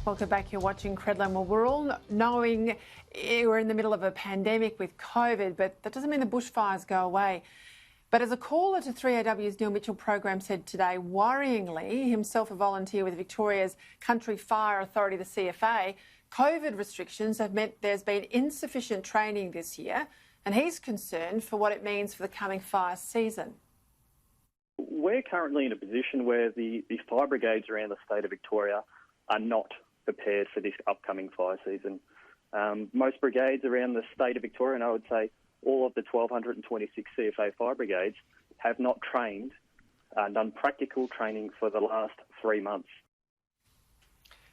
Welcome back. You're watching Credlin. Well, we're all knowing we're in the middle of a pandemic with COVID, but that doesn't mean the bushfires go away. But as a caller to 3AW's Neil Mitchell program said today, worryingly, himself a volunteer with Victoria's Country Fire Authority, the CFA, COVID restrictions have meant there's been insufficient training this year, and he's concerned for what it means for the coming fire season. We're currently in a position where the fire brigades around the state of Victoria are not prepared for this upcoming fire season. Most brigades around the state of Victoria, and I would say all of the 1,226 CFA fire brigades, have not trained, done practical training for the last 3 months.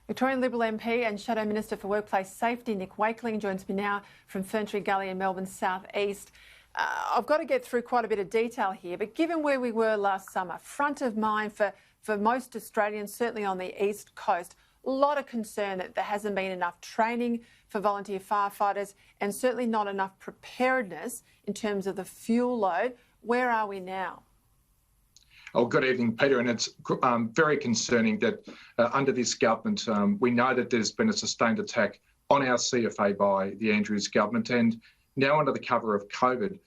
Victorian Liberal MP and Shadow Minister for Workplace Safety, Nick Wakeling, joins me now from Ferntree Gully in Melbourne's south-east. I've got to get through quite a bit of detail here, but given where we were last summer, front of mind for most Australians, certainly on the east coast, a lot of concern that there hasn't been enough training for volunteer firefighters and certainly not enough preparedness in terms of the fuel load. Where are we now? Oh, good evening, Peter. And it's very concerning that under this government, we know that there's been a sustained attack on our CFA by the Andrews government. And now under the cover of COVID,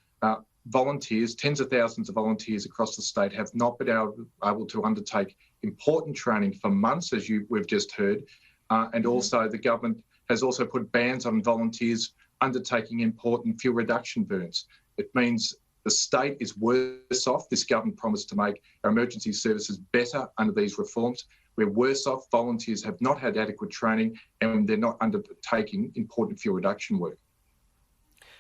volunteers, tens of thousands of volunteers across the state have not been able to undertake important training for months, as we've just heard. And also the government has also put bans on volunteers undertaking important fuel reduction burns. It means the state is worse off. This government promised to make our emergency services better under these reforms. We're worse off. Volunteers have not had adequate training and they're not undertaking important fuel reduction work.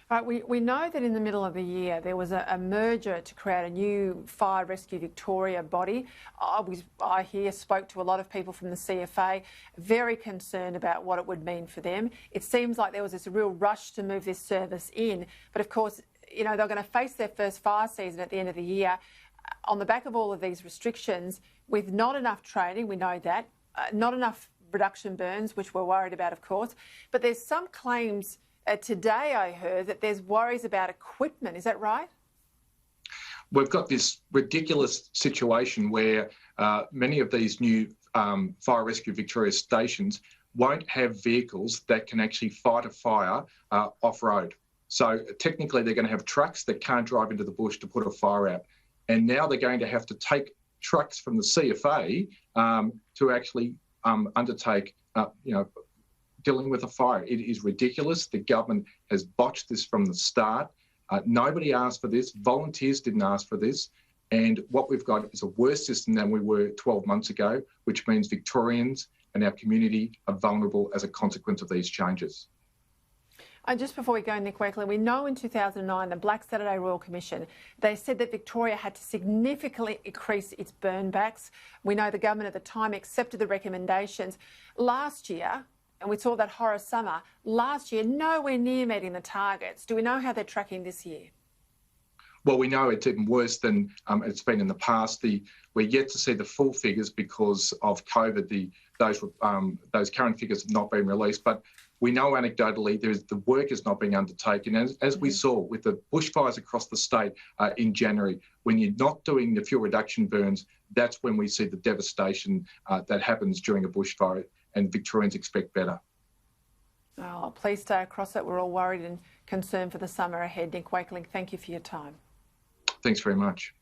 Right, we know that in the middle of the year there was a merger to create a new Fire Rescue Victoria body. I here spoke to a lot of people from the CFA, very concerned about what it would mean for them. It seems like there was this real rush to move this service in, but of course, you know, they're going to face their first fire season at the end of the year on the back of all of these restrictions with not enough training, we know that, not enough reduction burns, which we're worried about, of course, but there's some claims today I heard that there's worries about equipment. Is that right? We've got this ridiculous situation where many of these new Fire Rescue Victoria stations won't have vehicles that can actually fight a fire off-road. So technically they're going to have trucks that can't drive into the bush to put a fire out. And now they're going to have to take trucks from the CFA to actually undertake, dealing with a fire. It is ridiculous. The government has botched this from the start. Nobody asked for this. Volunteers didn't ask for this. And what we've got is a worse system than we were 12 months ago, which means Victorians and our community are vulnerable as a consequence of these changes. And just before we go, Nick Wakeling, we know in 2009, the Black Saturday Royal Commission, they said that Victoria had to significantly increase its burn backs. We know the government at the time accepted the recommendations. Last year, and we saw that horror summer, last year, nowhere near meeting the targets. Do we know how they're tracking this year? Well, we know it's even worse than it's been in the past. We're yet to see the full figures because of COVID. Those current figures have not been released, but we know anecdotally the work is not being undertaken. As we saw with the bushfires across the state in January, when you're not doing the fuel reduction burns, that's when we see the devastation that happens during a bushfire, and Victorians expect better. Oh, please stay across it. We're all worried and concerned for the summer ahead. Nick Wakeling, thank you for your time. Thanks very much.